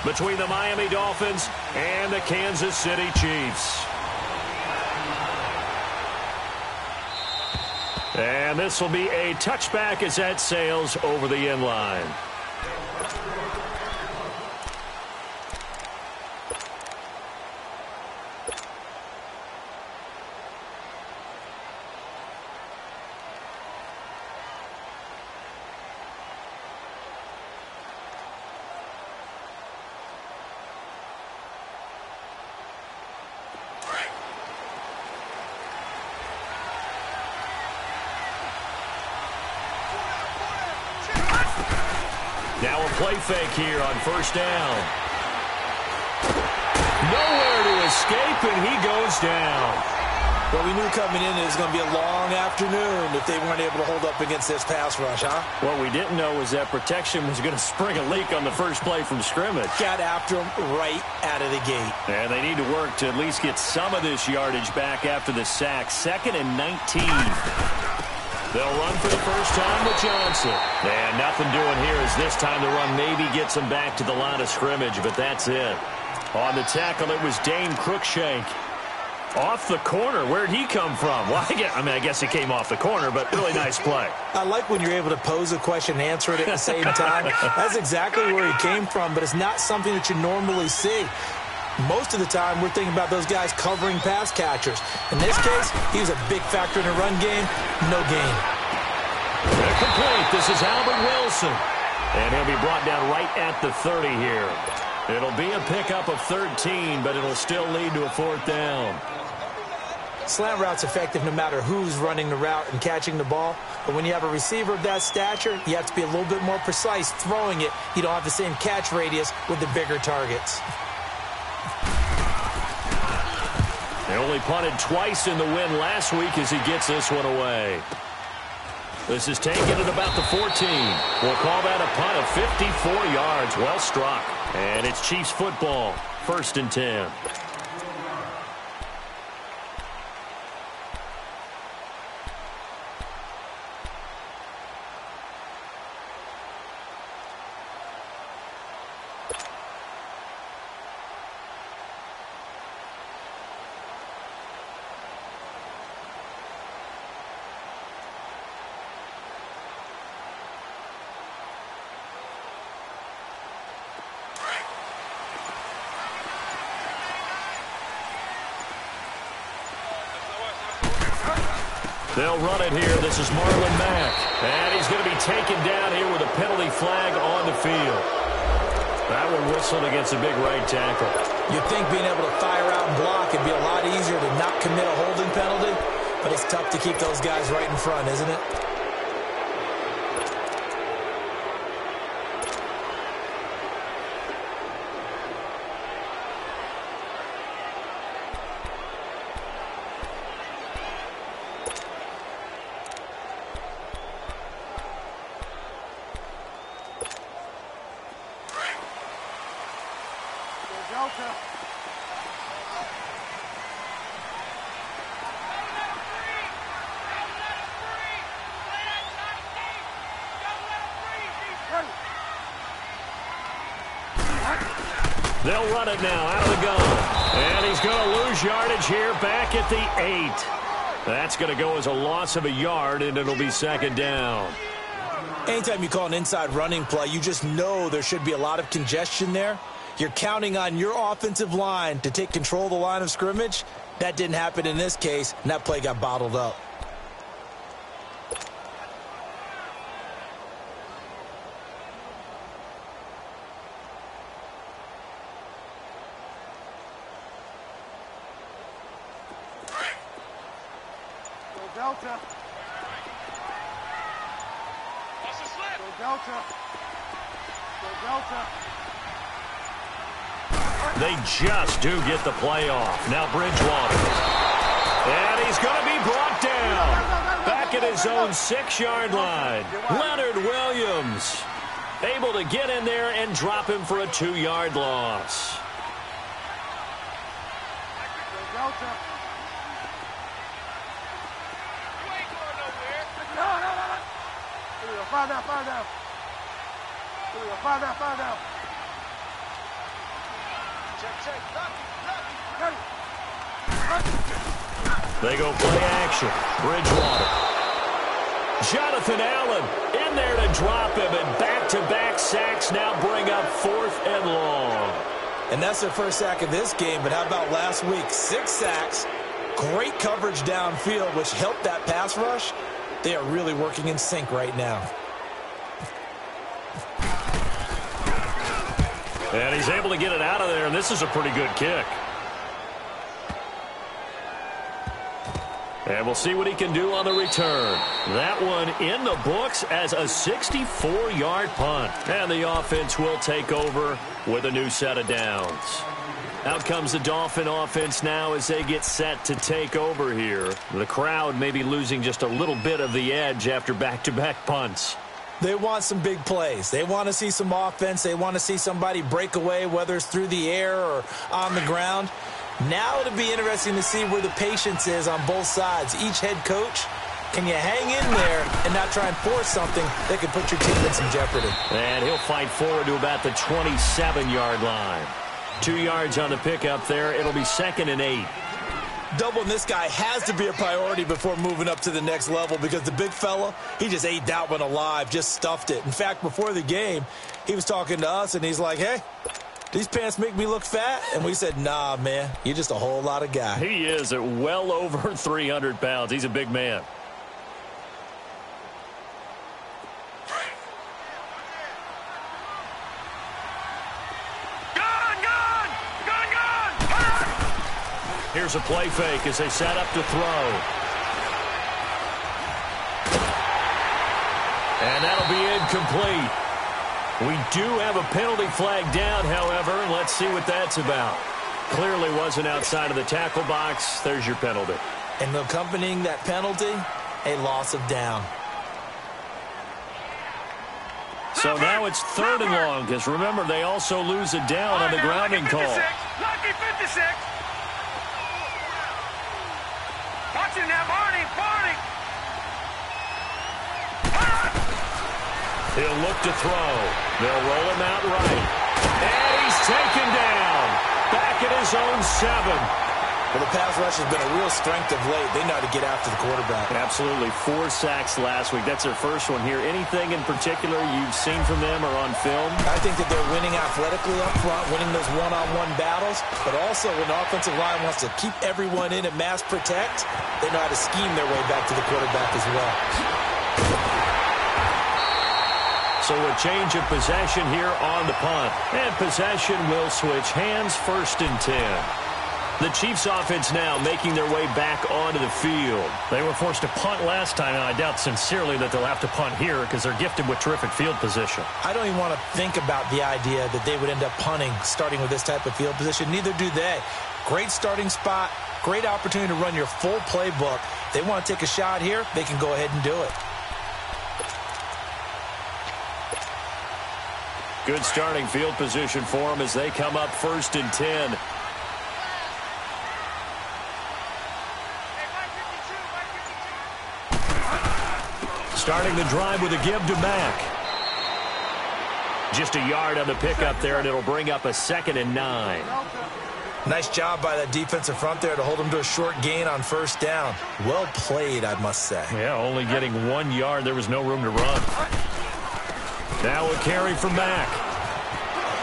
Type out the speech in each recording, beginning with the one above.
between the Miami Dolphins and the Kansas City Chiefs. And this will be a touchback as that sails over the end line. Now a play fake here on first down. Nowhere to escape, and he goes down. Well, we knew coming in it was going to be a long afternoon if they weren't able to hold up against this pass rush, huh? What we didn't know was that protection was going to spring a leak on the first play from scrimmage. Got after him right out of the gate. And they need to work to at least get some of this yardage back after the sack. 2nd and 19. They'll run for the first time with Johnson. And nothing doing here as this time the run maybe gets them back to the line of scrimmage, but that's it. On the tackle, it was Dane Cruikshank. Off the corner. Where'd he come from? Well, I guess he came off the corner, but really nice play. I like when you're able to pose a question and answer it at the same time. That's exactly where he came from, but it's not something that you normally see. Most of the time, we're thinking about those guys covering pass catchers. In this case, he was a big factor in the run game. No gain. They're complete. This is Albert Wilson. And he'll be brought down right at the 30 here. It'll be a pickup of 13, but it'll still lead to a 4th down. Slant route's effective no matter who's running the route and catching the ball. But when you have a receiver of that stature, you have to be a little bit more precise throwing it. You don't have the same catch radius with the bigger targets. They only punted twice in the win last week as he gets this one away. This is taken at about the 14. We'll call that a punt of 54 yards. Well struck. And it's Chiefs football. 1st and 10. They'll run it here. This is Marlon Mack. And he's going to be taken down here with a penalty flag on the field. That one whistled against a big right tackle. You'd think being able to fire out and block would be a lot easier to not commit a holding penalty, but it's tough to keep those guys right in front, isn't it? They'll run it now out of the gun. And he's going to lose yardage here back at the 8. That's going to go as a loss of a yard, and it'll be 2nd down. Anytime you call an inside running play, you just know there should be a lot of congestion there. You're counting on your offensive line to take control of the line of scrimmage. That didn't happen in this case, and that play got bottled up. Delta. That's a slip. Go Delta. Go Delta. They just do get the play off. Now Bridgewater. And he's going to be brought down. Back at his own 6-yard line. Leonard Williams able to get in there and drop him for a 2-yard loss. Go Delta. Find out. They go play action. Bridgewater. Jonathan Allen in there to drop him, and back-to-back sacks now bring up 4th and long. And that's their first sack of this game, but how about last week? 6 sacks, great coverage downfield, which helped that pass rush. They are really working in sync right now. And he's able to get it out of there, and this is a pretty good kick. And we'll see what he can do on the return. That one in the books as a 64-yard punt. And the offense will take over with a new set of downs. Out comes the Dolphin offense now as they get set to take over here. The crowd may be losing just a little bit of the edge after back-to-back punts. They want some big plays. They want to see some offense. They want to see somebody break away, whether it's through the air or on the ground. Now it'll be interesting to see where the patience is on both sides. Each head coach, can you hang in there and not try and force something that could put your team in some jeopardy? And he'll fight forward to about the 27-yard line. 2 yards on the pickup there. It'll be 2nd and 8. Doubling this guy has to be a priority before moving up to the next level because the big fella, he just ate that one alive, just stuffed it. In fact, before the game, he was talking to us, and he's like, hey, these pants make me look fat? And we said, nah, man, you're just a whole lot of guy. He is at well over 300 pounds. He's a big man. Here's a play fake as they set up to throw. And that'll be incomplete. We do have a penalty flag down, however, and let's see what that's about. Clearly wasn't outside of the tackle box. There's your penalty. And accompanying that penalty, a loss of down. So now it's 3rd and long, because remember, they also lose a down on the grounding call. Lucky 56. Watch him now, Barney. He'll look to throw. They'll roll him out right. And he's taken down. Back at his own 7. Well, the pass rush has been a real strength of late. They know how to get after the quarterback. Absolutely. 4 sacks last week. That's their first one here. Anything in particular you've seen from them or on film? I think that they're winning athletically up front, winning those one-on-one battles, but also when the offensive line wants to keep everyone in and mass protect, they know how to scheme their way back to the quarterback as well. So a change of possession here on the punt. And possession will switch hands, 1st and 10. The Chiefs offense now making their way back onto the field. They were forced to punt last time, and I doubt sincerely that they'll have to punt here because they're gifted with terrific field position. I don't even want to think about the idea that they would end up punting starting with this type of field position. Neither do they. Great starting spot, great opportunity to run your full playbook. They want to take a shot here, they can go ahead and do it. Good starting field position for them as they come up 1st and 10. Starting the drive with a give to Mack. Just a yard on the pickup there, and it'll bring up a 2nd and 9. Nice job by that defensive front there to hold them to a short gain on 1st down. Well played, I must say. Yeah, only getting 1 yard. There was no room to run. Now a carry from Mack.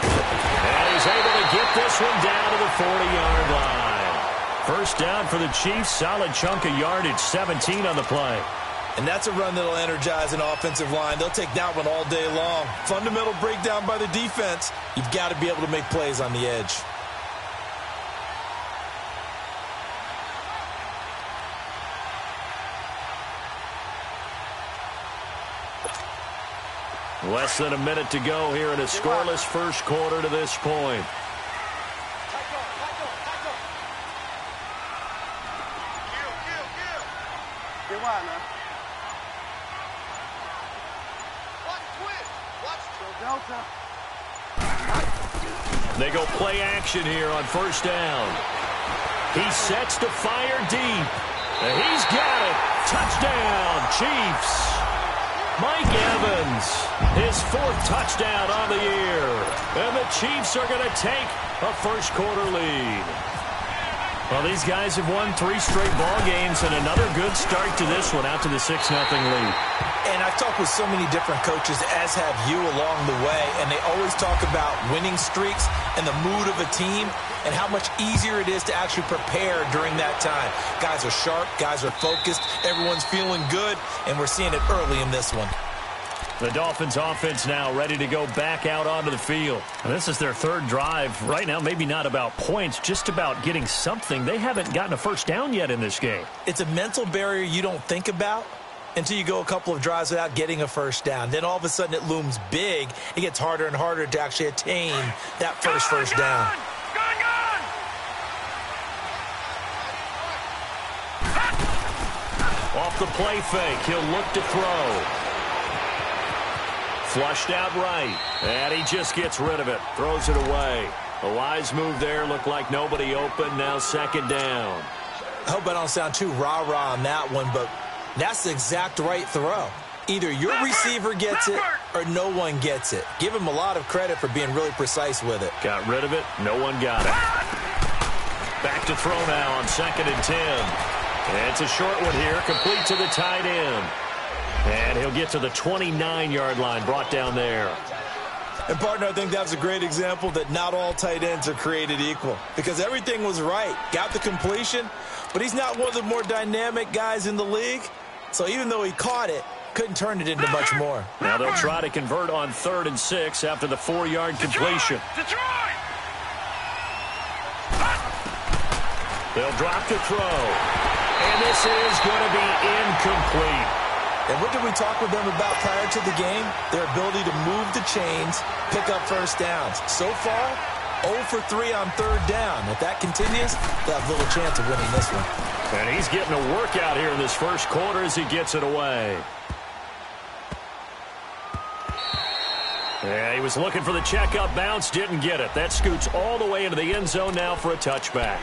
And he's able to get this one down to the 40-yard line. 1st down for the Chiefs. Solid chunk of yardage, 17 on the play. And that's a run that'll energize an offensive line. They'll take that one all day long. Fundamental breakdown by the defense. You've got to be able to make plays on the edge. Less than a minute to go here in a scoreless 1st quarter to this point. Get wide, man. Delta. They go play action here on 1st down. He sets to fire deep. And he's got it. Touchdown, Chiefs. Mike Evans, his 4th touchdown on the year. And the Chiefs are going to take a first-quarter lead. Well, these guys have won 3 straight ball games and another good start to this one out to the 6-0 lead. And I've talked with so many different coaches, as have you, along the way, and they always talk about winning streaks and the mood of a team and how much easier it is to actually prepare during that time. Guys are sharp, guys are focused, everyone's feeling good, and we're seeing it early in this one. The Dolphins offense now ready to go back out onto the field. And this is their 3rd drive. Right now, maybe not about points, just about getting something. They haven't gotten a first down yet in this game. It's a mental barrier you don't think about until you go a couple of drives without getting a first down. Then all of a sudden it looms big. It gets harder and harder to actually attain that first down. Off the play fake, he'll look to throw. Flushed out right, and he just gets rid of it, throws it away. A wise move there, looked like nobody open, now 2nd down. I hope I don't sound too rah-rah on that one, but that's the exact right throw. Either your receiver gets it or no one gets it. Give him a lot of credit for being really precise with it. Got rid of it, no one got it. Back to throw now on 2nd and 10. And it's a short one here, complete to the tight end. And he'll get to the 29-yard line, brought down there. And, partner, I think that was a great example that not all tight ends are created equal. Because everything was right. Got the completion, but he's not one of the more dynamic guys in the league. So even though he caught it, couldn't turn it into much more. Now they'll try to convert on 3rd and 6 after the 4-yard completion. They'll drop to throw. And this is going to be incomplete. And what did we talk with them about prior to the game? Their ability to move the chains, pick up first downs. So far, 0 for 3 on 3rd down. If that continues, they'll have little chance of winning this one. And he's getting a workout here in this first quarter as he gets it away. Yeah, he was looking for the checkup bounce, didn't get it. That scoots all the way into the end zone now for a touchback.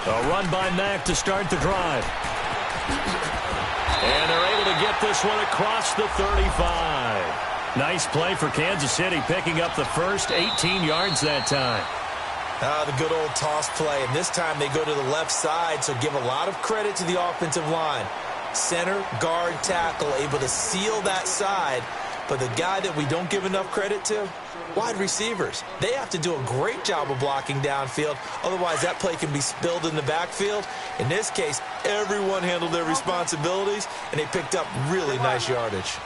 A run by Mack to start the drive. And they're able to get this one across the 35. Nice play for Kansas City, picking up the first 18 yards that time. The good old toss play. And this time they go to the left side, so give a lot of credit to the offensive line. Center, guard, tackle, able to seal that side. But the guy that we don't give enough credit to, wide receivers. They have to do a great job of blocking downfield. Otherwise, that play can be spilled in the backfield. In this case, everyone handled their responsibilities, and they picked up really nice yardage.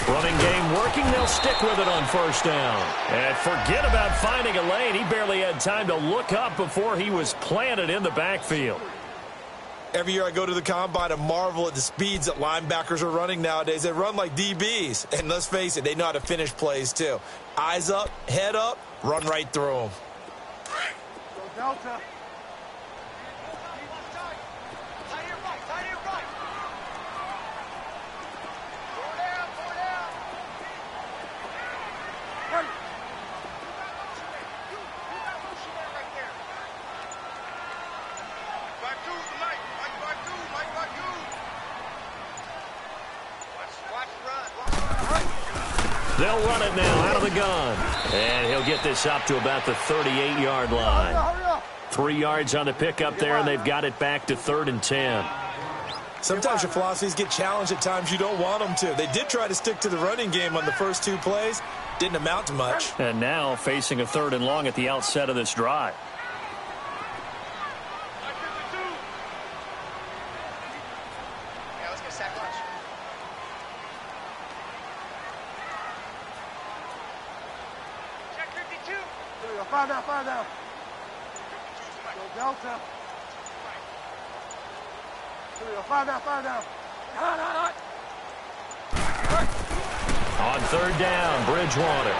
Running game working. They'll stick with it on first down. And forget about finding a lane. He barely had time to look up before he was planted in the backfield. Every year I go to the combine and marvel at the speeds that linebackers are running nowadays. They run like DBs. And let's face it, they know how to finish plays too. Eyes up, head up, run right through them. Go Delta. They'll run it now out of the gun. And he'll get this up to about the 38-yard line. 3 yards on the pickup there, and they've got it back to 3rd and 10. Sometimes your philosophies get challenged at times you don't want them to. They did try to stick to the running game on the first 2 plays. Didn't amount to much. And now facing a 3rd and long at the outset of this drive. Five down, five down. Go Delta. Five down, five down. On third down, Bridgewater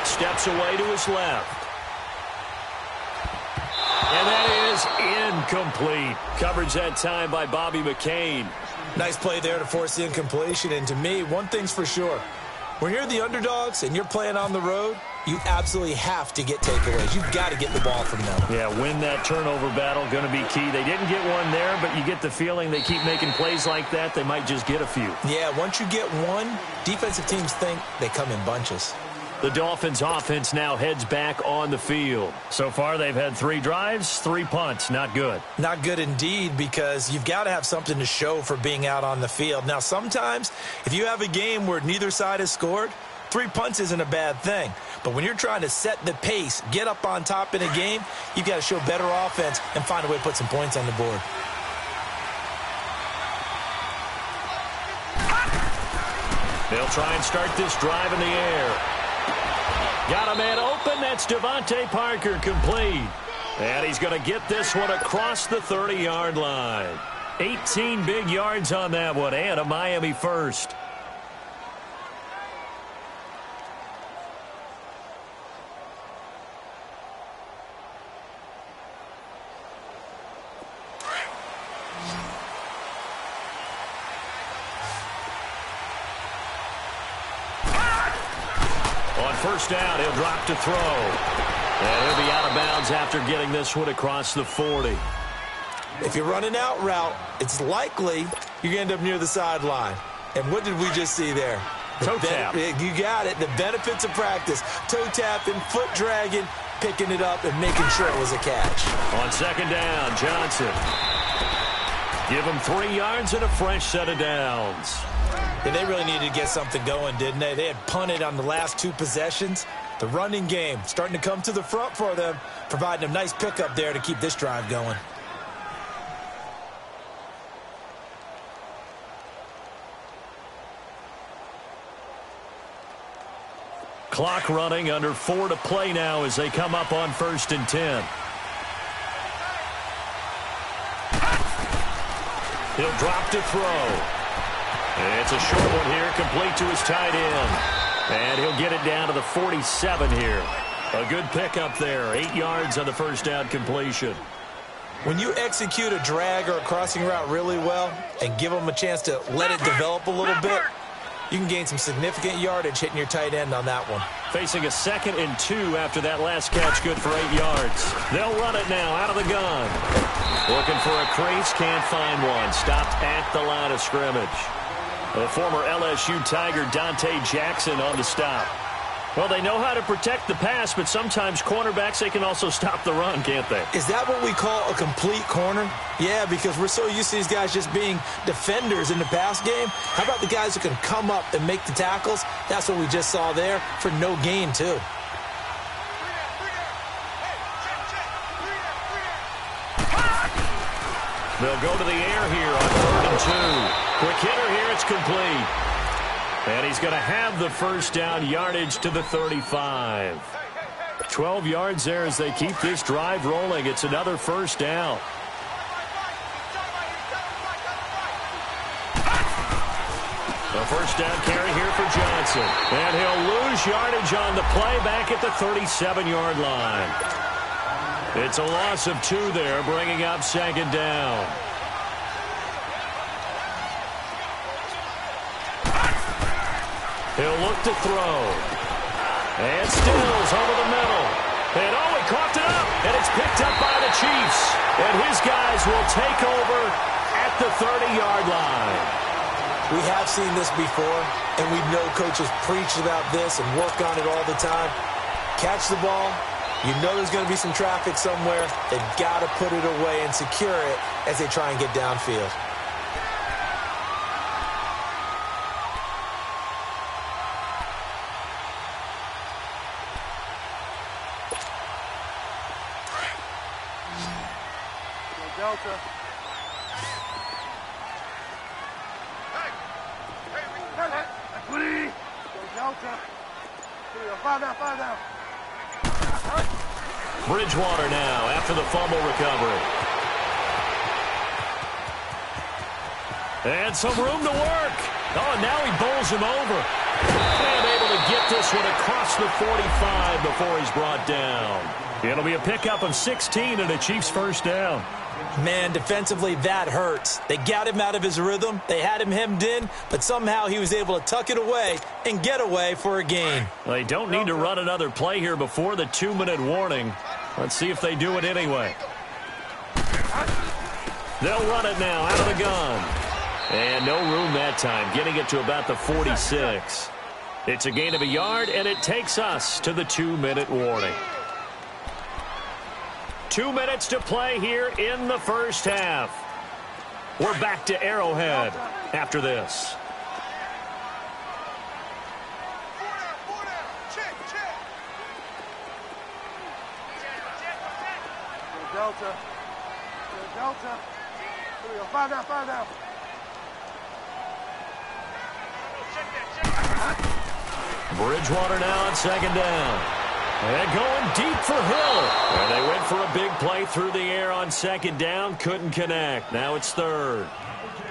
steps away to his left. And that is incomplete. Coverage that time by Bobby McCain. Nice play there to force the incompletion. And to me, one thing's for sure. When you're the underdogs and you're playing on the road, you absolutely have to get takeaways. You've got to get the ball from them. Yeah, win that turnover battle, going to be key. They didn't get one there, but you get the feeling they keep making plays like that, they might just get a few. Yeah, once you get one, defensive teams think they come in bunches. The Dolphins' offense now heads back on the field. So far, they've had 3 drives, 3 punts. Not good. Not good indeed, because you've got to have something to show for being out on the field. Now, sometimes, if you have a game where neither side has scored, 3 punts isn't a bad thing. But when you're trying to set the pace, get up on top in a game, you've got to show better offense and find a way to put some points on the board. They'll try and start this drive in the air. Got a man open. That's Devontae Parker, complete. And he's going to get this one across the 30-yard line. 18 big yards on that one, and a Miami first. First down, he'll drop to throw. And he'll be out of bounds after getting this one across the 40. If you're running out route, it's likely you're going to end up near the sideline. And what did we just see there? Toe tap. You got it. The benefits of practice. Toe tapping, foot dragging, picking it up, and making sure it was a catch. On second down, Johnson. Give him 3 yards and a fresh set of downs. And they really needed to get something going, didn't they? They had punted on the last 2 possessions. The running game starting to come to the front for them, providing a nice pickup there to keep this drive going. Clock running, under 4 to play now as they come up on 1st and 10. He'll drop to throw. It's a short one here, complete to his tight end. And he'll get it down to the 47 here. A good pickup there, 8 yards on the first down completion. When you execute a drag or a crossing route really well and give them a chance to let it develop a little bit, you can gain some significant yardage hitting your tight end on that one. Facing a 2nd and 2 after that last catch, good for 8 yards. They'll run it now out of the gun. Looking for a crease, can't find one. Stopped at the line of scrimmage. The former LSU Tiger Dante Jackson on the stop. Well, they know how to protect the pass, but sometimes cornerbacks, they can also stop the run, can't they? Is that what we call a complete corner? Yeah, because we're so used to these guys just being defenders in the pass game. How about the guys who can come up and make the tackles? That's what we just saw there for no gain, too. They'll go to the air here on 3rd and 2. Quick hitter here, it's complete. And he's going to have the first down, yardage to the 35. 12 yards there as they keep this drive rolling. It's another first down. The first down carry here for Johnson. And he'll lose yardage on the play back at the 37-yard line. It's a loss of 2 there, bringing up 2nd down. He'll look to throw. And Stills over the middle. And oh, he coughed it up. And it's picked up by the Chiefs. And his guys will take over at the 30-yard line. We have seen this before, and we know coaches preach about this and work on it all the time. Catch the ball. You know there's going to be some traffic somewhere. They've got to put it away and secure it as they try and get downfield. Delta. Go Delta. Five down, five down. Bridgewater now after the fumble recovery. And some room to work. Oh, now he bowls him over. And able to get this one across the 45 before he's brought down. It'll be a pickup of 16 and a Chiefs first down. Man, defensively, that hurts. They got him out of his rhythm. They had him hemmed in, but somehow he was able to tuck it away and get away for a gain. They don't need to run another play here before the 2-minute warning. Let's see if they do it anyway. They'll run it now out of the gun. And no room that time, getting it to about the 46. It's a gain of a yard, and it takes us to the 2-minute warning. 2 minutes to play here in the first half. We're back to Arrowhead after this. Delta. Delta. Here we go. Find out, find out. Bridgewater now on second down. And going deep for Hill. And they went for a big play through the air on second down. Couldn't connect. Now it's third.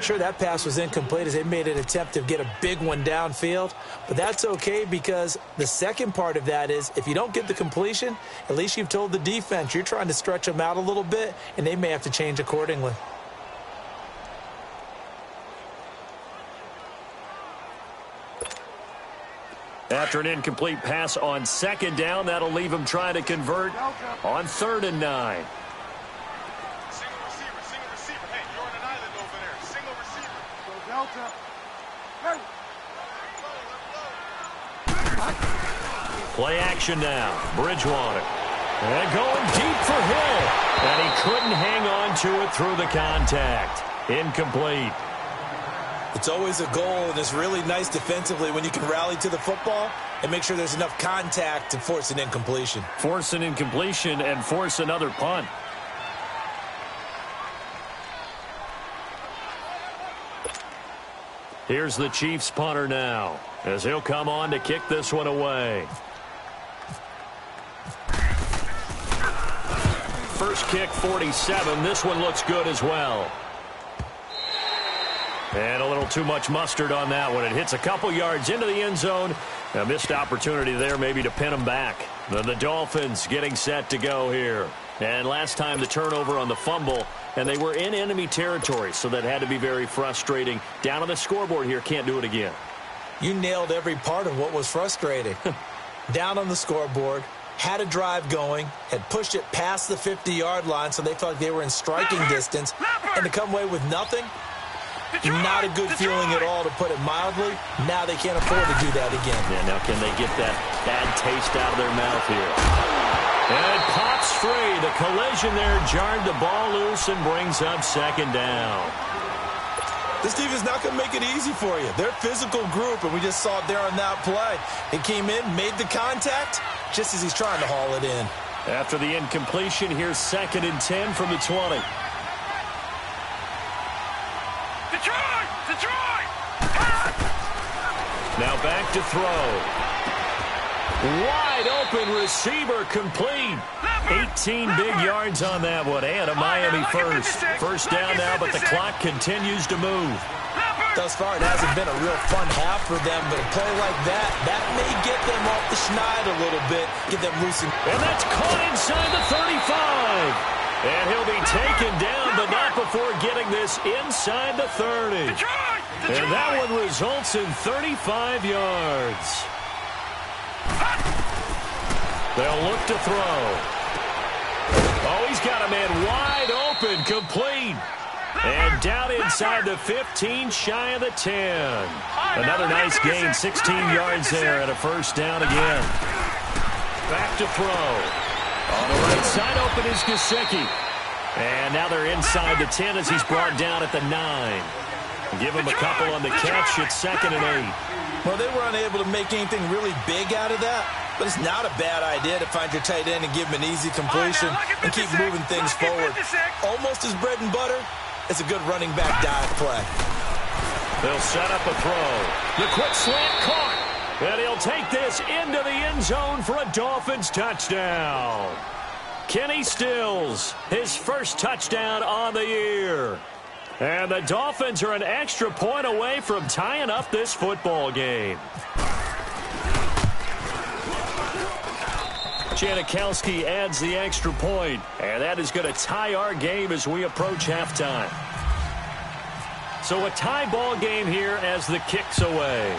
Sure, that pass was incomplete as they made an attempt to get a big one downfield. But that's okay because the second part of that is if you don't get the completion, at least you've told the defense you're trying to stretch them out a little bit, and they may have to change accordingly. After an incomplete pass on second down, that'll leave him trying to convert on 3rd and 9. Single receiver. Hey, you're on an island over there. Single receiver. Go Delta. Hey. Play action now. Bridgewater. And going deep for Hill. And he couldn't hang on to it through the contact. Incomplete. It's always a goal, and it's really nice defensively when you can rally to the football and make sure there's enough contact to force an incompletion. Force an incompletion and force another punt. Here's the Chiefs punter now as he'll come on to kick this one away. First kick, 47. This one looks good as well. And a little too much mustard on that one. It hits a couple yards into the end zone. A missed opportunity there maybe to pin them back. The Dolphins getting set to go here. And last time the turnover on the fumble, and they were in enemy territory, so that had to be very frustrating. Down on the scoreboard here, can't do it again. You nailed every part of what was frustrating. Down on the scoreboard, had a drive going, had pushed it past the 50-yard line so they felt like they were in striking distance, and to come away with nothing, not a good feeling at all, to put it mildly. Now they can't afford to do that again. Yeah, now can they get that bad taste out of their mouth here? And it pops free. The collision there jarred the ball loose and brings up second down. This defense is not going to make it easy for you. They're a physical group, and we just saw it there on that play. He came in, made the contact, just as he's trying to haul it in. After the incompletion, here's 2nd and 10 from the 20. Now back to throw. Wide open receiver complete. 18 big yards on that one, and a Miami first. First down now, but the clock continues to move. Thus far, it hasn't been a real fun half for them, but a play like that may get them off the schneid a little bit, get them loosened. And that's caught inside the 35. And he'll be taken down, but not before getting this inside the 30. And that one results in 35 yards. They'll look to throw. Oh, he's got a man wide open, complete. And down inside the 15, shy of the 10. Another nice gain, 16 yards there, and a first down again. Back to throw. On the right side, open is Gesicki. And now they're inside the 10 as he's brought down at the 9. Give him a couple on the catch. It's 2nd and 8. Well, they were unable to make anything really big out of that, but it's not a bad idea to find your tight end and give him an easy completion and keep moving things forward. Almost as bread and butter. It's a good running back dive play. They'll set up a throw. The quick slant caught. And he'll take this into the end zone for a Dolphins touchdown. Kenny Stills, his first touchdown on the year. And the Dolphins are an extra point away from tying up this football game. Janikowski adds the extra point, and that is going to tie our game as we approach halftime. So a tie ball game here as the kick's away.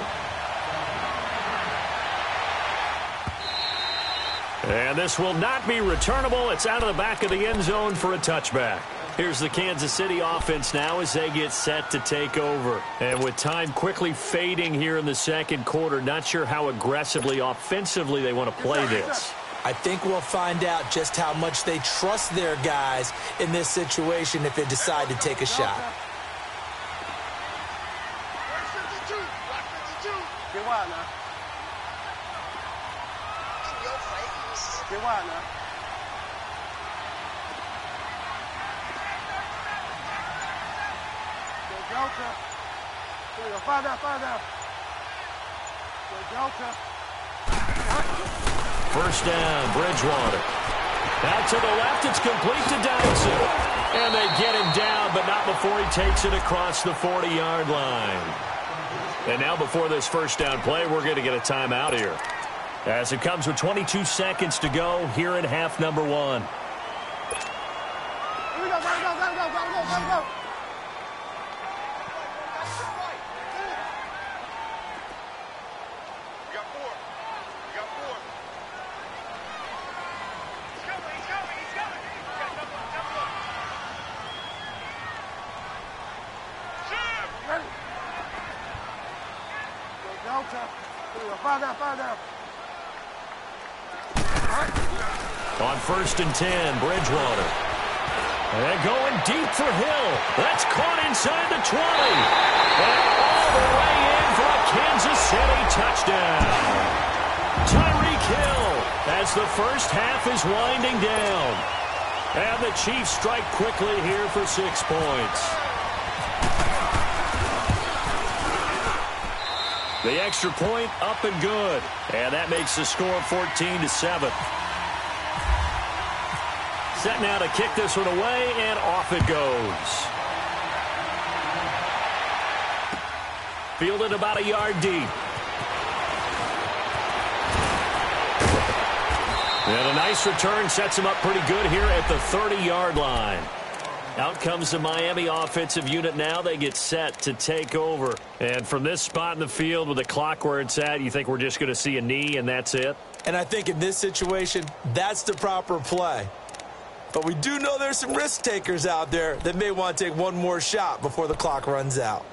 And this will not be returnable. It's out of the back of the end zone for a touchback. Here's the Kansas City offense now as they get set to take over. And with time quickly fading here in the second quarter, not sure how aggressively, offensively they want to play this. I think we'll find out just how much they trust their guys in this situation if they decide to take a shot. First down, Bridgewater. Out to the left, it's complete to Dodson. And they get him down, but not before he takes it across the 40-yard line. And now before this first down play, we're going to get a timeout here, as it comes with 22 seconds to go here in half number one. Here we go, go. You got four. He's coming. Jim! Ready. Go Delta. Here we go, find out. On 1st and 10, Bridgewater. And going deep for Hill. That's caught inside the 20. And all the way in for a Kansas City touchdown. Tyreek Hill as the first half is winding down. And the Chiefs strike quickly here for 6 points. The extra point up and good. And that makes the score 14-7. Set now to kick this one away, and off it goes. Fielded about a yard deep. And a nice return sets him up pretty good here at the 30-yard line. Out comes the Miami offensive unit now. They get set to take over. And from this spot in the field with the clock where it's at, you think we're just going to see a knee and that's it? And I think in this situation, that's the proper play. But we do know there's some risk takers out there that may want to take one more shot before the clock runs out.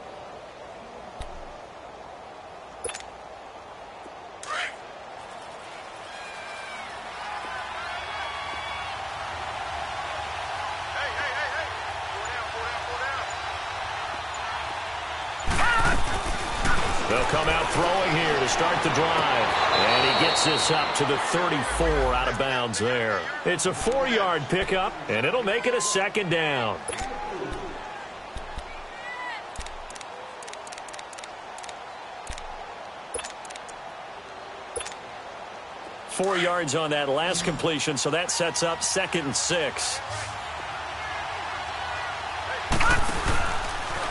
They'll come out throwing here to start the drive. And he gets this up to the 34 out of bounds there. It's a 4-yard pickup, and it'll make it a second down. Four yards on that last completion, so that sets up 2nd and 6.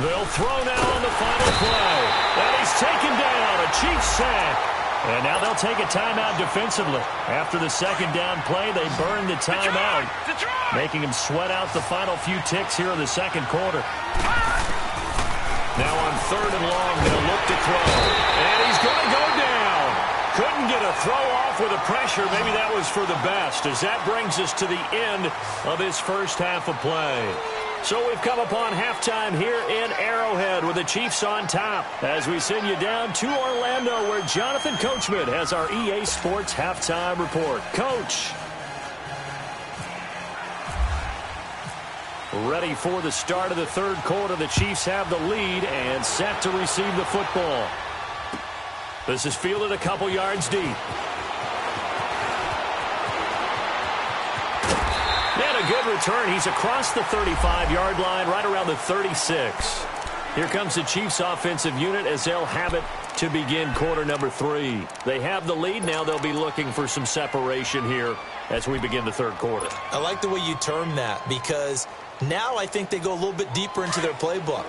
They'll throw now on the final play. And he's taken down. A Chiefs sack. And now they'll take a timeout defensively. After the second down play, they burn the timeout, making them sweat out the final few ticks here in the second quarter. Now on 3rd and long, they'll look to throw. And he's going to go down. Couldn't get a throw off with the pressure. Maybe that was for the best, as that brings us to the end of this first half of play. So we've come upon halftime here in Arrowhead with the Chiefs on top as we send you down to Orlando where Jonathan Coachman has our EA Sports halftime report. Coach. Ready for the start of the third quarter. The Chiefs have the lead and set to receive the football. This is fielded a couple yards deep. And a good return. He's across the 35-yard line, right around the 36. Here comes the Chiefs offensive unit as they'll have it to begin quarter number 3. They have the lead. Now they'll be looking for some separation here as we begin the third quarter. I like the way you term that, because now I think they go a little bit deeper into their playbook.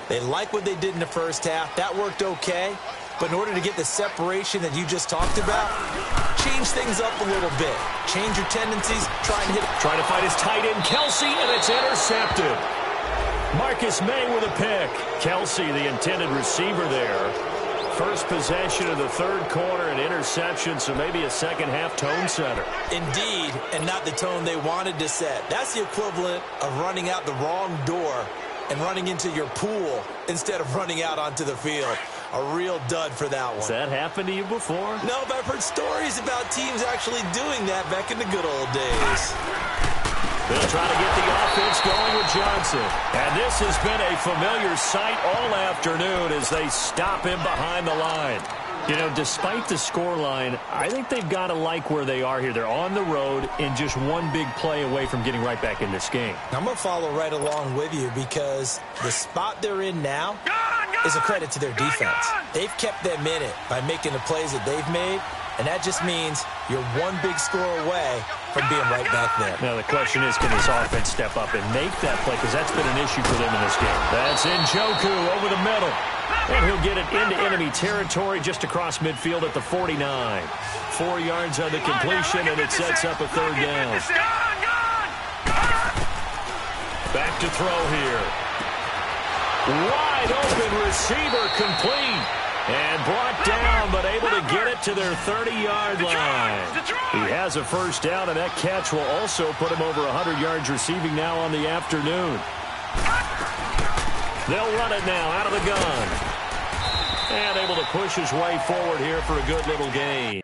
They like what they did in the first half. That worked okay. But in order to get the separation that you just talked about, change things up a little bit. Change your tendencies. Trying to find his tight end, Kelsey, and it's intercepted. Marcus May with a pick. Kelsey, the intended receiver there. First possession of the third quarter, an interception, so maybe a second-half tone setter. Indeed, and not the tone they wanted to set. That's the equivalent of running out the wrong door and running into your pool instead of running out onto the field. A real dud for that one. Has that happened to you before? No, but I've heard stories about teams actually doing that back in the good old days. They'll try to get the offense going with Johnson. And this has been a familiar sight all afternoon as they stop him behind the line. You know, despite the scoreline, I think they've got to like where they are here. They're on the road and just one big play away from getting right back in this game. I'm going to follow right along with you because the spot they're in now is a credit to their defense. They've kept them in it by making the plays that they've made, and that just means you're one big score away from being right back there. Now, the question is, can this offense step up and make that play? Because that's been an issue for them in this game. That's Njoku over the middle. And he'll get it into enemy territory just across midfield at the 49. 4 yards on the completion, and it sets up a third down. Back to throw here. Wide open receiver complete. And brought down, but able to get it to their 30-yard line. He has a first down, and that catch will also put him over 100 yards receiving now on the afternoon. They'll run it now out of the gun. And able to push his way forward here for a good little gain.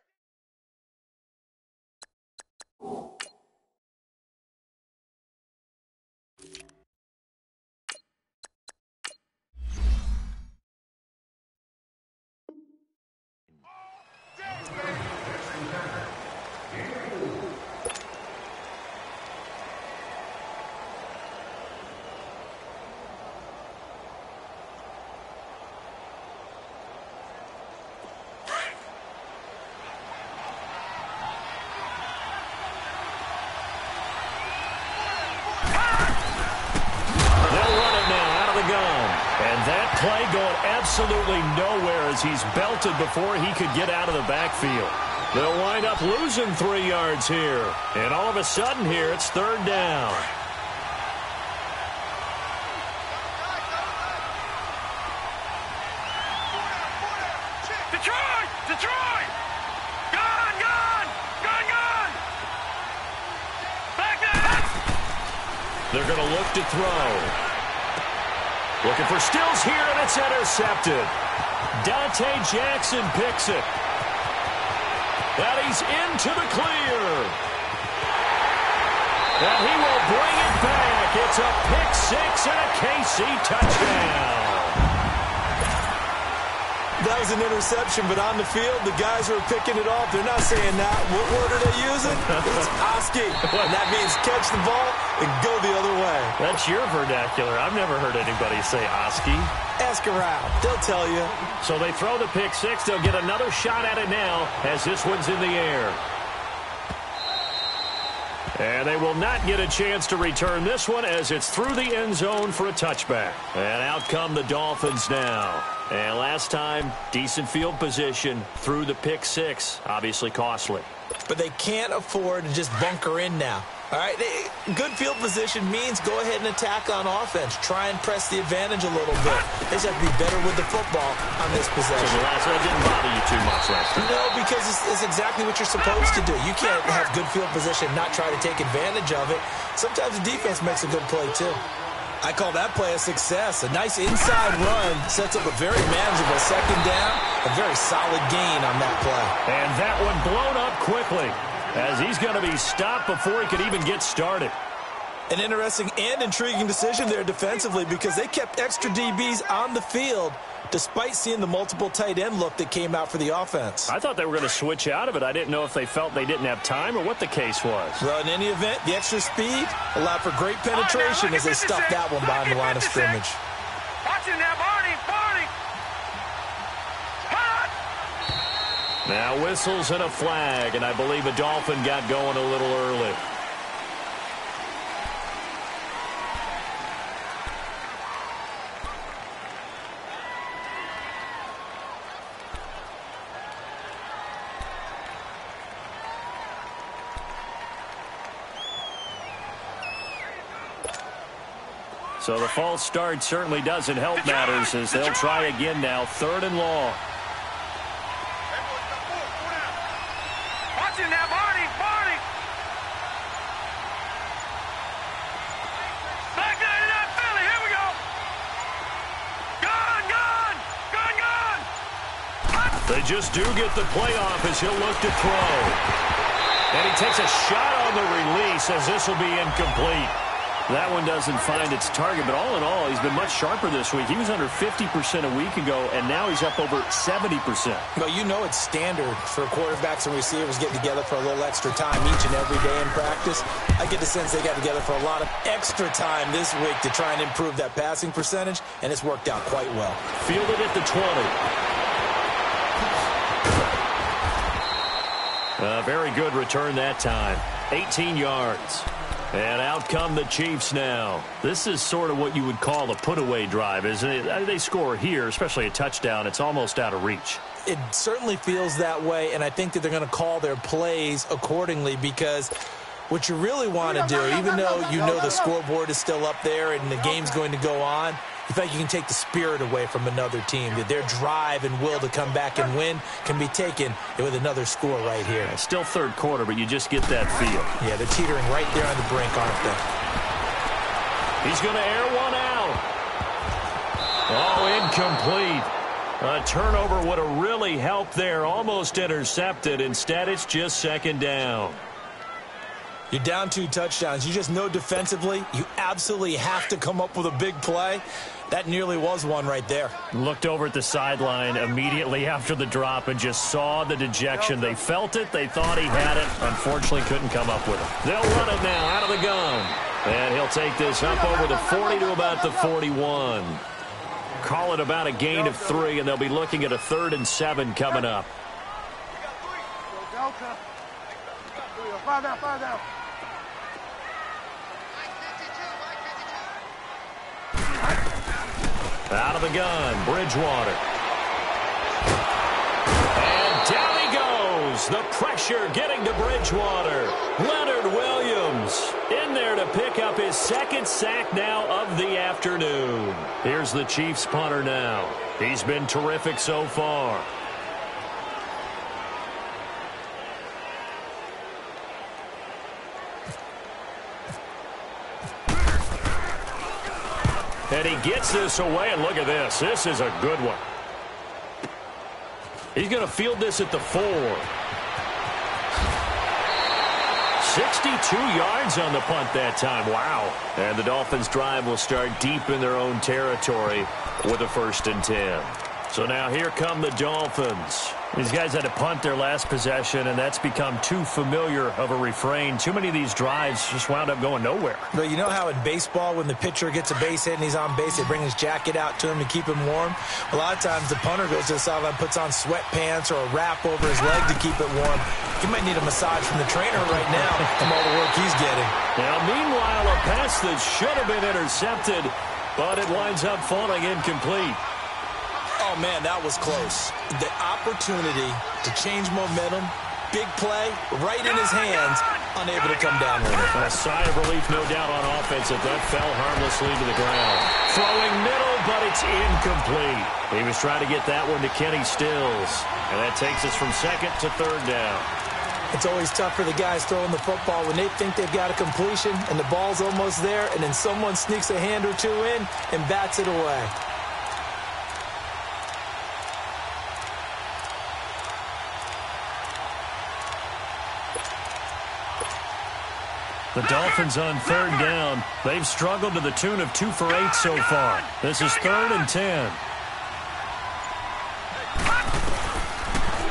Play going absolutely nowhere as he's belted before he could get out of the backfield. They'll wind up losing 3 yards here. And all of a sudden here, it's third down. Detroit! Detroit! Gone! Gone! Gone! Gone! Back there! They're going to look to throw. Looking for Stills here, and it's intercepted. Dante Jackson picks it. And he's into the clear. And he will bring it back. It's a pick 6 and a KC touchdown. That was an interception, but on the field, the guys who are picking it off, they're not saying that. What word are they using? It's Oski. And that means catch the ball and go the other way. That's your vernacular. I've never heard anybody say Oski. Ask around. They'll tell you. So they throw the pick 6. They'll get another shot at it now as this one's in the air. And they will not get a chance to return this one as it's through the end zone for a touchback. And out come the Dolphins now. And last time, decent field position through the pick 6. Obviously costly. But they can't afford to just bunker in now. All right, good field position means go ahead and attack on offense. Try and press the advantage a little bit. They just have to be better with the football on this possession. So the last one didn't bother you too much last time? No, because it's exactly what you're supposed to do. You can't have good field position, not try to take advantage of it. Sometimes the defense makes a good play, too. I call that play a success. A nice inside run sets up a very manageable second down. A very solid gain on that play. And that one blown up quickly as he's going to be stopped before he could even get started. An interesting and intriguing decision there defensively because they kept extra DBs on the field despite seeing the multiple tight end look that came out for the offense. I thought they were going to switch out of it. I didn't know if they felt they didn't have time or what the case was. Well, in any event, the extra speed allowed for great penetration as they stuffed that one behind the line of scrimmage. Watch it now, Barney! Barney! Now whistles and a flag, and I believe a Dolphin got going a little early. So the false start certainly doesn't help matters as they'll try again now, 3rd and long. Watch him now, Barney! Back there to that Philly, here we go! Gone! They just do get the playoff as he'll look to throw. And he takes a shot on the release as this will be incomplete. That one doesn't find its target, but all in all, he's been much sharper this week. He was under 50% a week ago, and now he's up over 70%. Well, you know it's standard for quarterbacks and receivers getting together for a little extra time each and every day in practice. I get the sense they got together for a lot of extra time this week to try and improve that passing percentage, and it's worked out quite well. Fielded at the 20. A very good return that time. 18 yards. And out come the Chiefs now. This is sort of what you would call a put-away drive, isn't it? They score here, especially a touchdown. It's almost out of reach. It certainly feels that way, and I think that they're going to call their plays accordingly because what you really want to do, even though you know the scoreboard is still up there and the game's going to go on, you think you can take the spirit away from another team, that their drive and will to come back and win can be taken with another score right here. Yeah, still 3rd quarter, but you just get that feel. Yeah, they're teetering right there on the brink, aren't they? He's going to air one out. Oh, incomplete. A turnover would have really helped there. Almost intercepted. Instead, it's just 2nd down. You're down 2 touchdowns. You just know defensively you absolutely have to come up with a big play. That nearly was one right there. Looked over at the sideline immediately after the drop and just saw the dejection. They felt it. They thought he had it. Unfortunately, couldn't come up with it. They'll run it now out of the gun. And he'll take this up over the 40 to about the 41. Call it about a gain of 3, and they'll be looking at a 3rd and 7 coming up. Five down. Out of the gun, Bridgewater. And down he goes. The pressure getting to Bridgewater. Leonard Williams in there to pick up his 2nd sack now of the afternoon. Here's the Chiefs punter now. He's been terrific so far. And he gets this away, and look at this. This is a good one. He's going to field this at the 4. 62 yards on the punt that time. Wow. And the Dolphins' drive will start deep in their own territory with a 1st and 10. So now here come the Dolphins. These guys had to punt their last possession, and that's become too familiar of a refrain. Too many of these drives just wound up going nowhere. But you know how in baseball, when the pitcher gets a base hit and he's on base, they bring his jacket out to him to keep him warm? A lot of times the punter goes to the sideline, puts on sweatpants or a wrap over his leg to keep it warm. He might need a massage from the trainer right now from all the work he's getting. Now, meanwhile, a pass that should have been intercepted, but it winds up falling incomplete. Oh, man, that was close. The opportunity to change momentum, big play, right in his hands, unable to come down with it. A sigh of relief, no doubt, on offense that fell harmlessly to the ground. Throwing middle, but it's incomplete. He was trying to get that one to Kenny Stills, and that takes us from 2nd to 3rd down. It's always tough for the guys throwing the football when they think they've got a completion and the ball's almost there, and then someone sneaks a hand or 2 in and bats it away. The Dolphins on 3rd down. They've struggled to the tune of 2 for 8 so far. This is 3rd and 10.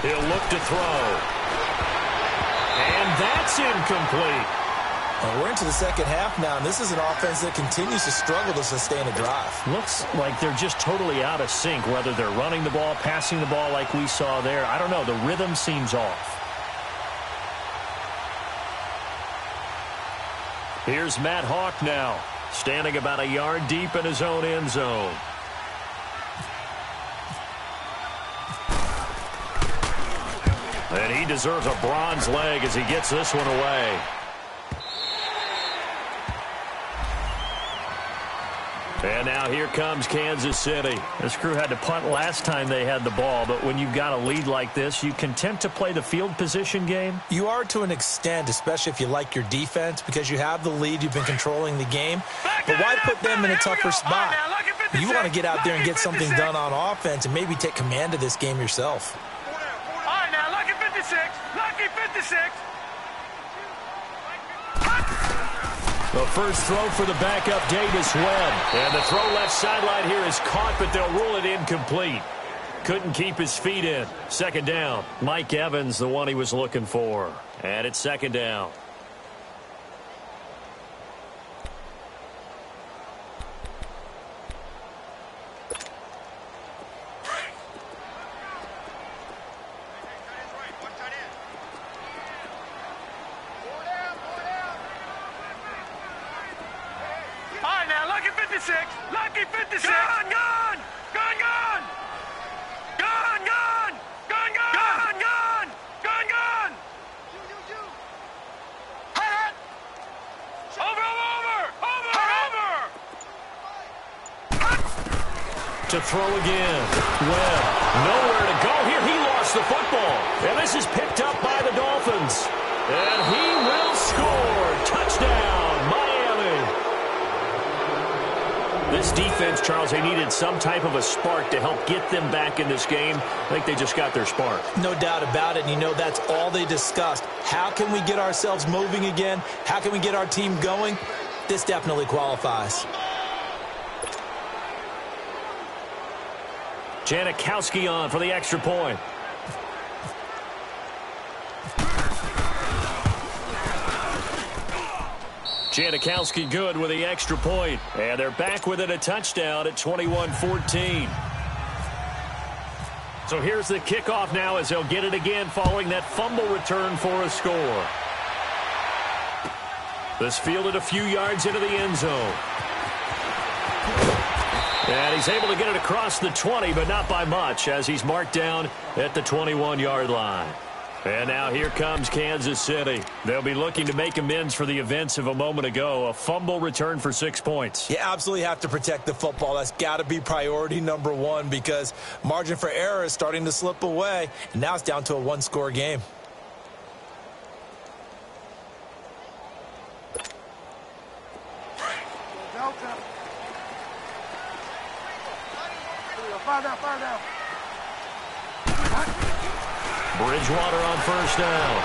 He'll look to throw. And that's incomplete. Well, we're into the second half now, and this is an offense that continues to struggle to sustain a drive. Looks like they're just totally out of sync, whether they're running the ball, passing the ball like we saw there. I don't know. The rhythm seems off. Here's Matt Hawk now, standing about a yard deep in his own end zone. And he deserves a bronze leg as he gets this one away. And now here comes Kansas City. This crew had to punt last time they had the ball, but when you've got a lead like this, you content to play the field position game? You are to an extent, especially if you like your defense, because you have the lead, you've been controlling the game. But why put them in a tougher spot? You want to get out there and get something done on offense and maybe take command of this game yourself. All right, now, lucky 56. Lucky 56. The first throw for the backup, Davis Webb. And the throw left sideline here is caught, but they'll rule it incomplete. Couldn't keep his feet in. Second down. Mike Evans, the one he was looking for. And it's second down. Lucky 56. Gone, gone. Gone, gone. Gone, gone. Gone, gone. Gone, gone. Gone, gone. Hit. Over, over. To throw again. Webb, nowhere to go here. He lost the football. And this is picked up by the Dolphins. And he will score. Touchdown, Miami. This defense, Charles, they needed some type of a spark to help get them back in this game. I think they just got their spark. No doubt about it, and you know that's all they discussed. How can we get ourselves moving again? How can we get our team going? This definitely qualifies. Janikowski on for the extra point. Janikowski good with the extra point. And they're back within a touchdown at 21-14. So here's the kickoff now as they'll get it again following that fumble return for a score. This fielded a few yards into the end zone. And he's able to get it across the 20, but not by much as he's marked down at the 21-yard line. And now here comes Kansas City. They'll be looking to make amends for the events of a moment ago. A fumble return for 6 points. You absolutely have to protect the football. That's got to be priority number one because margin for error is starting to slip away. And now it's down to a one-score game. Fire down. Bridgewater on first down.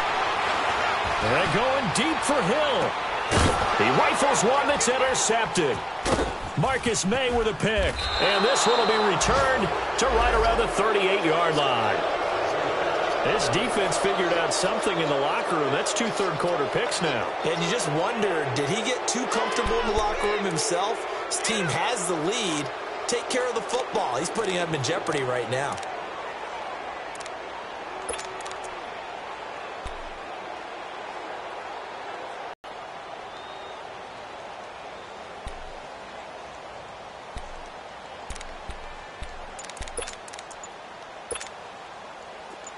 And going deep for Hill. He rifles one that's intercepted. Marcus May with a pick. And this one will be returned to right around the 38-yard line. This defense figured out something in the locker room. That's 2 third-quarter picks now. And you just wonder, did he get too comfortable in the locker room himself? His team has the lead. Take care of the football. He's putting them in jeopardy right now.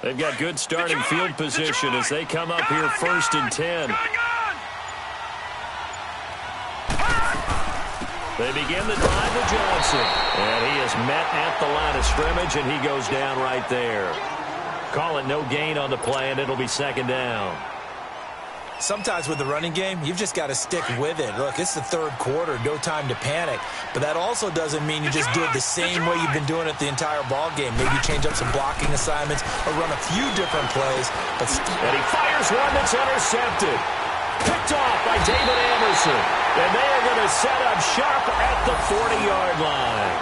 They've got good starting field position as they come up here first and 10. They begin the drive with Johnson. And he is met at the line of scrimmage, and he goes down right there. Call it no gain on the play, and it'll be second down. Sometimes with the running game, you've just got to stick with it. Look, it's the third quarter, no time to panic. But that also doesn't mean you just do it the same way you've been doing it the entire ball game. Maybe change up some blocking assignments or run a few different plays. And he fires one that's intercepted. Picked off by David Anderson. And they are going to set up shop at the 40-yard line.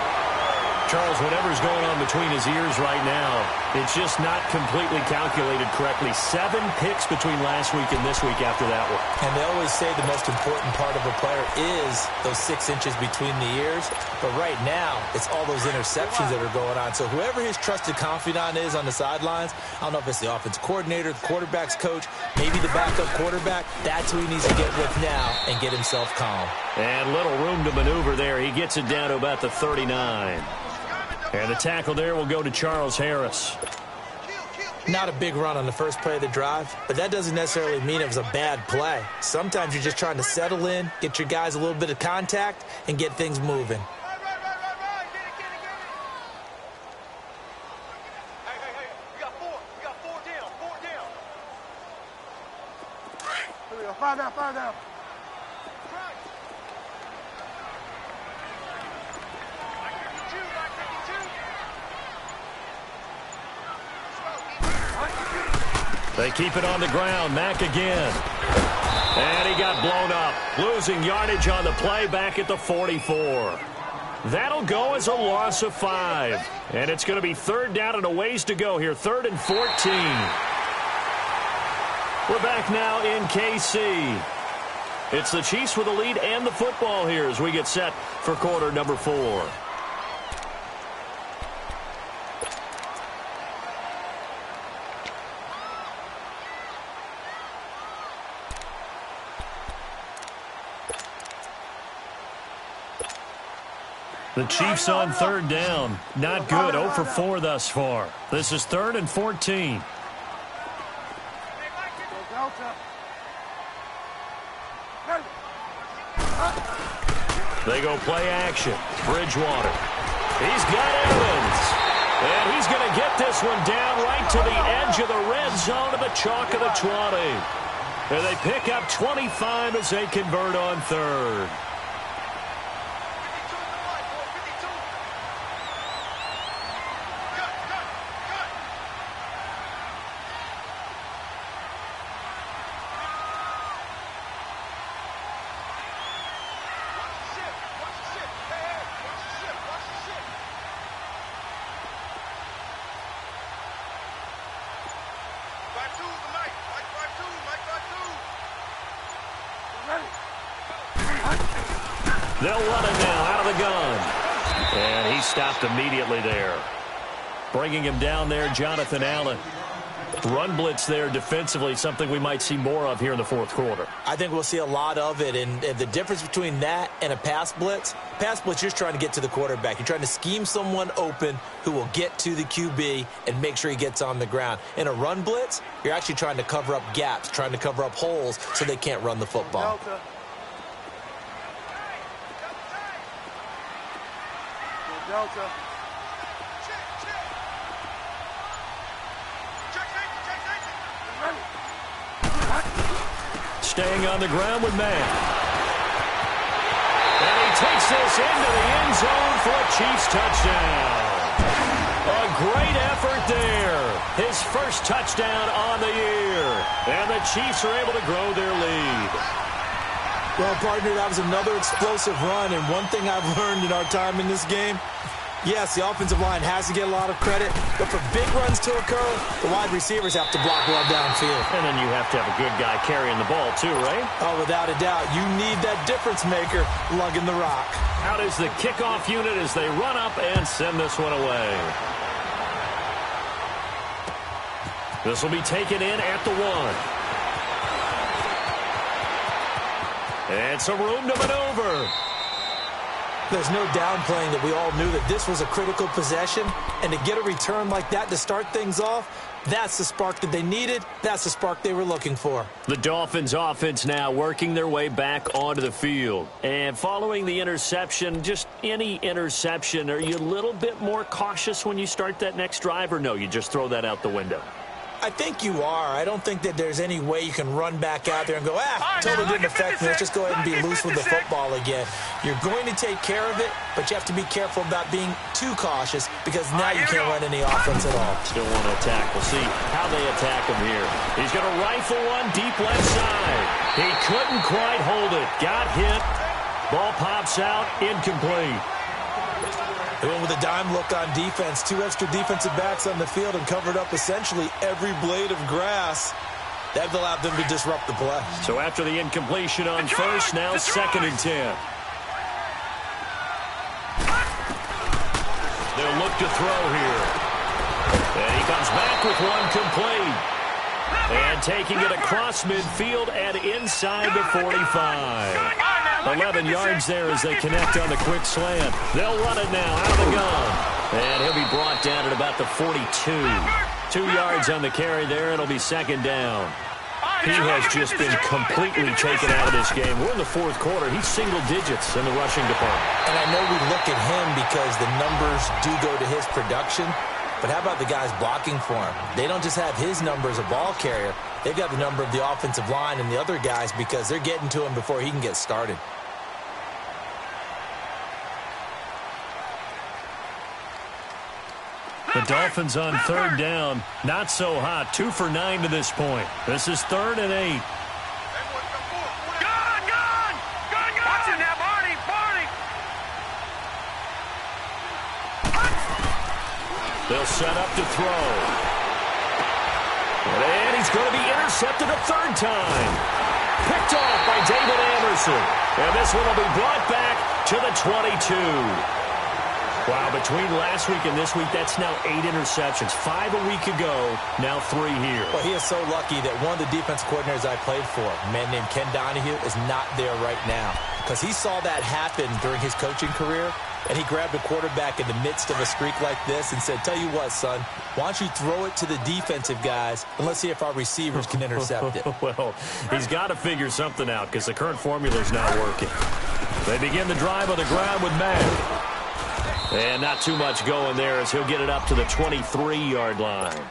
Charles, whatever's going on between his ears right now, it's just not completely calculated correctly. 7 picks between last week and this week after that one. And they always say the most important part of a player is those 6 inches between the ears. But right now, it's all those interceptions that are going on. So whoever his trusted confidant is on the sidelines, I don't know if it's the offense coordinator, the quarterback's coach, maybe the backup quarterback, that's who he needs to get with now and get himself calm. And little room to maneuver there. He gets it down to about the 39. And the tackle there will go to Charles Harris. Not a big run on the first play of the drive, but that doesn't necessarily mean it was a bad play. Sometimes you're just trying to settle in, get your guys a little bit of contact, and get things moving. Five down. They keep it on the ground. Mack again. And he got blown up. Losing yardage on the play back at the 44. That'll go as a loss of 5. And it's going to be 3rd down and a ways to go here. 3rd and 14. We're back now in KC. It's the Chiefs with the lead and the football here as we get set for quarter number 4. The Chiefs on 3rd down. Not good. 0 for 4 thus far. This is 3rd and 14. They go play action. Bridgewater. He's got Evans. And he's going to get this one down right to the edge of the red zone of the chalk of the 20. And they pick up 25 as they convert on 3rd. They'll run it now out of the gun. And he stopped immediately there. Bringing him down there, Jonathan Allen. Run blitz there defensively, something we might see more of here in the 4th quarter. I think we'll see a lot of it, and the difference between that and a pass blitz, you're just trying to get to the quarterback. You're trying to scheme someone open who will get to the QB and make sure he gets on the ground. In a run blitz, you're actually trying to cover up gaps, trying to cover up holes so they can't run the football. Delta. Staying on the ground with Mack. And he takes this into the end zone for a Chiefs touchdown. A great effort there. His first touchdown on the year. And the Chiefs are able to grow their lead. Well, partner, that was another explosive run, and one thing I've learned in our time in this game, yes, the offensive line has to get a lot of credit, but for big runs to occur, the wide receivers have to block well downfield. And then you have to have a good guy carrying the ball too, right? Oh, without a doubt. You need that difference maker lugging the rock. Out is the kickoff unit as they run up and send this one away. This will be taken in at the 1. And some room to maneuver. There's no downplaying that we all knew that this was a critical possession, and to get a return like that to start things off, that's the spark that they needed. That's the spark they were looking for. The Dolphins offense now working their way back onto the field. And following the interception, just any interception, are you a little bit more cautious when you start that next drive, or no, you just throw that out the window? I think you are. I don't think that there's any way you can run back out there and go, totally didn't affect me. Let's just go ahead and be loose with the football again. You're going to take care of it, but you have to be careful about being too cautious because now you can't run any offense at all. Still want to attack. We'll see how they attack him here. He's going to rifle one deep left side. He couldn't quite hold it. Got hit. Ball pops out. Incomplete. They went with a dime look on defense. 2 extra defensive backs on the field and covered up essentially every blade of grass. That allowed them to disrupt the play. So after the incompletion on first, now 2nd and 10. They'll look to throw here. And he comes back with one complete. And taking it across midfield and inside the 45. 11 yards there as they connect on the quick slant. They'll run it now out of the gun. And he'll be brought down at about the 42. 2 yards on the carry there. It'll be 2nd down. He has just been completely taken out of this game. We're in the 4th quarter. He's single digits in the rushing department. And I know we look at him because the numbers do go to his production. But how about the guys blocking for him? They don't just have his number as a ball carrier. They've got the number of the offensive line and the other guys because they're getting to him before he can get started. The Dolphins on 3rd down. Not so hot. 2 for 9 to this point. This is 3rd and 8. Watch it now, Barney. They'll set up to throw. And he's going to be intercepted a 3rd time. Picked off by David Anderson. And this one will be brought back to the 22. Wow, between last week and this week, that's now 8 interceptions. 5 a week ago, now 3 here. Well, he is so lucky that one of the defense coordinators I played for, a man named Ken Donahue, is not there right now. Because he saw that happen during his coaching career, and he grabbed a quarterback in the midst of a streak like this and said, tell you what, son, why don't you throw it to the defensive guys, and let's see if our receivers can intercept it. Well, he's got to figure something out because the current formula is not working. They begin the drive on the ground with Mack. And not too much going there as he'll get it up to the 23-yard line.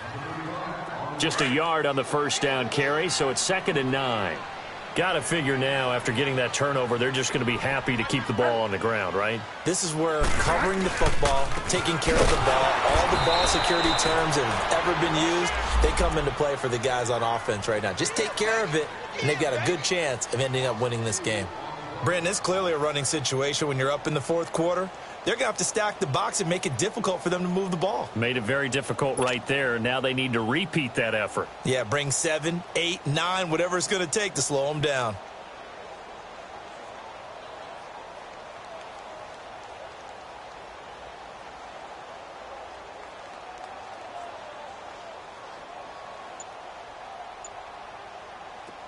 Just a yard on the 1st down carry, so it's 2nd and 9. Got to figure now, after getting that turnover, they're just going to be happy to keep the ball on the ground, right? This is where covering the football, taking care of the ball, all the ball security terms that have ever been used, they come into play for the guys on offense right now. Just take care of it, and they've got a good chance of ending up winning this game. Brandon, it's clearly a running situation when you're up in the 4th quarter. They're going to have to stack the box and make it difficult for them to move the ball. Made it very difficult right there. Now they need to repeat that effort. Yeah, bring 7, 8, 9, whatever it's going to take to slow them down.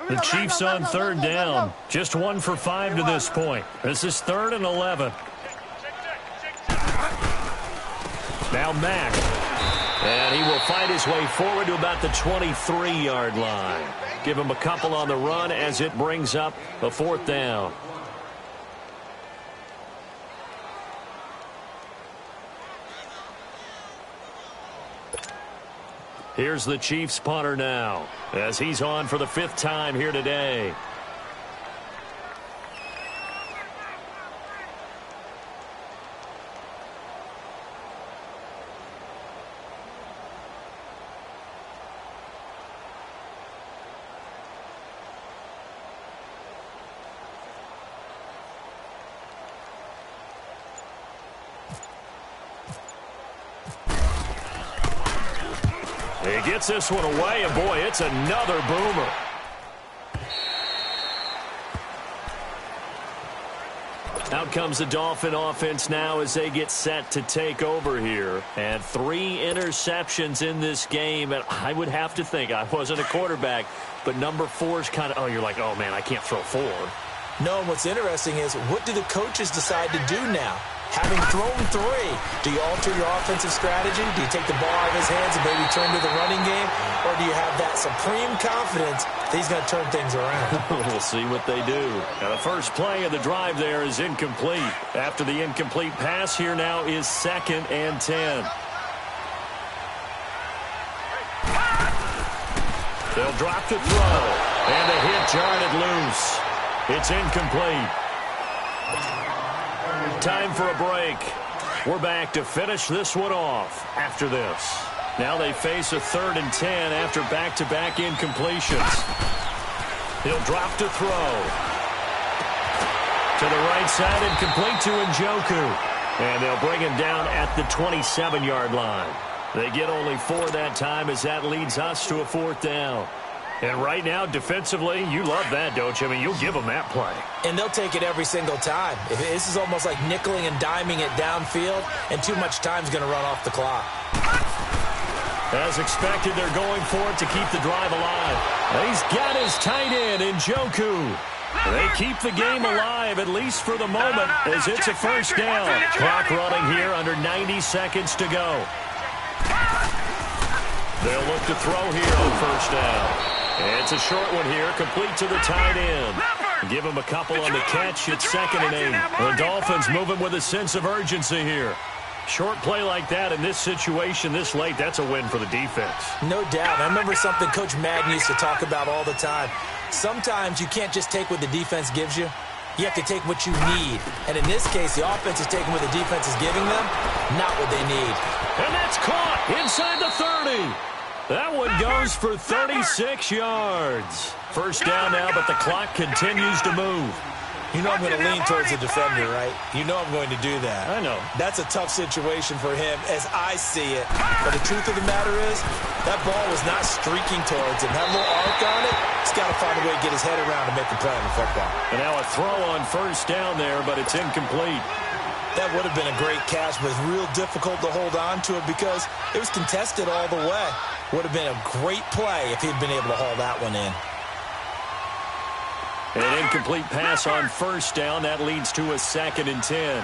The Chiefs on 3rd down. Just 1 for 5 to this point. This is 3rd and 11. Now Mack. And he will find his way forward to about the 23-yard line. Give him a couple on the run as it brings up a 4th down. Here's the Chiefs punter now as he's on for the 5th time here today. He gets this one away, and boy, it's another boomer. Out comes the Dolphin offense now as they get set to take over here. And 3 interceptions in this game. And I would have to think, I wasn't a quarterback, but number 4 is kind of, oh, you're like, oh, man, I can't throw 4. No, and what's interesting is, what do the coaches decide to do now? Having thrown 3, do you alter your offensive strategy? Do you take the ball out of his hands and maybe turn to the running game? Or do you have that supreme confidence that he's going to turn things around? We'll see what they do. Now, the first play of the drive there is incomplete. After the incomplete pass, here now is 2nd and 10. They'll drop to throw. And the hit jarred it loose. It's incomplete. Time for a break. We're back to finish this one off after this. Now they face a 3rd and 10 after back-to-back incompletions. He'll drop to throw. To the right side and complete to Njoku. And they'll bring him down at the 27-yard line. They get only 4 that time as that leads us to a 4th down. And right now, defensively, you love that, don't you? I mean, you'll give them that play. And they'll take it every single time. This is almost like nickeling and diming it downfield, and too much time's going to run off the clock. As expected, they're going for it to keep the drive alive. He's got his tight end in Njoku. They keep the game alive, at least for the moment, as it's a 1st down. Clock running here under 90 seconds to go. They'll look to throw here on 1st down. It's a short one here, complete to the tight end. Give him a couple on the catch. It's 2nd and 8. The Dolphins moving with a sense of urgency here. Short play like that in this situation this late, that's a win for the defense. No doubt. I remember something Coach Madden used to talk about all the time. Sometimes you can't just take what the defense gives you. You have to take what you need. And in this case, the offense is taking what the defense is giving them, not what they need. And that's caught inside the 30. That one goes for 36 yards. 1st down now, but the clock continues to move. You know I'm going to lean towards the defender, right? You know I'm going to do that. I know. That's a tough situation for him as I see it. But the truth of the matter is, that ball was not streaking towards him. That little arc on it, he's got to find a way to get his head around and make the play on the football. And now a throw on 1st down there, but it's incomplete. That would have been a great catch, but it's real difficult to hold on to it because it was contested all the way. Would have been a great play if he'd been able to haul that one in. An incomplete pass on 1st down. That leads to a 2nd and 10.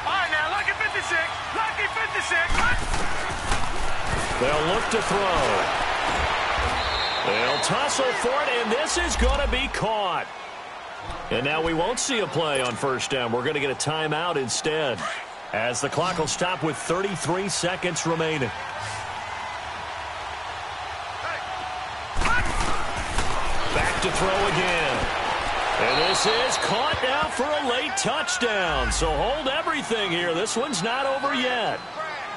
All right, now, lucky 56. Lucky 56. They'll look to throw. They'll tussle for it, and this is going to be caught. And now we won't see a play on 1st down. We're going to get a timeout instead, as the clock will stop with 33 seconds remaining. Back to throw again. And this is caught now for a late touchdown. So hold everything here. This one's not over yet.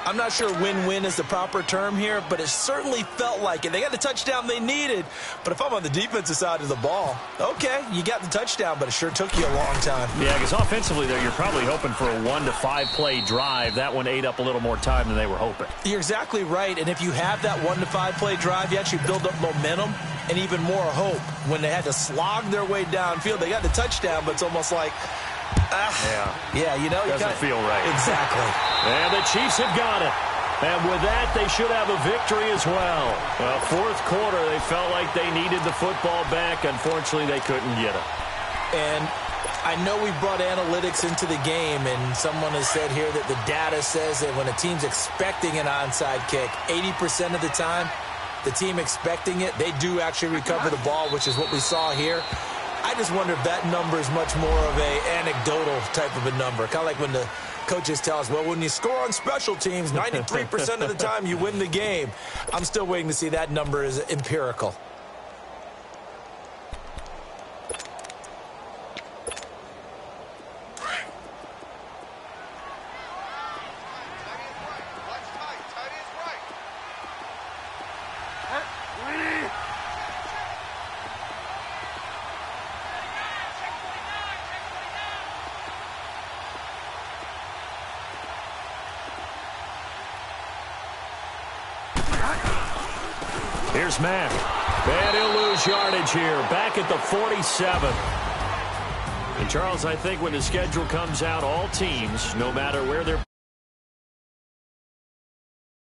I'm not sure win-win is the proper term here, but it certainly felt like it. They got the touchdown they needed, but if I'm on the defensive side of the ball, okay, you got the touchdown, but it sure took you a long time. Yeah, because offensively there, you're probably hoping for a 1 to 5 play drive. That one ate up a little more time than they were hoping. You're exactly right, and if you have that 1 to 5 play drive, you actually build up momentum and even more hope. When they had to slog their way downfield, they got the touchdown, but it's almost like, yeah, you know, doesn't feel right. Exactly. And the Chiefs have got it. And with that, they should have a victory as well. 4th quarter, they felt like they needed the football back. Unfortunately, they couldn't get it. And I know we brought analytics into the game, and someone has said here that the data says that when a team's expecting an onside kick, 80% of the time, the team expecting it, they do actually recover the ball, which is what we saw here. I just wonder if that number is much more of a anecdotal type of a number. Kind of like when the coaches tell us, well, when you score on special teams, 93% of the time you win the game. I'm still waiting to see that number is empirical. Here's Mack. And he'll lose yardage here. Back at the 47. And Charles, I think when the schedule comes out, all teams, no matter where they're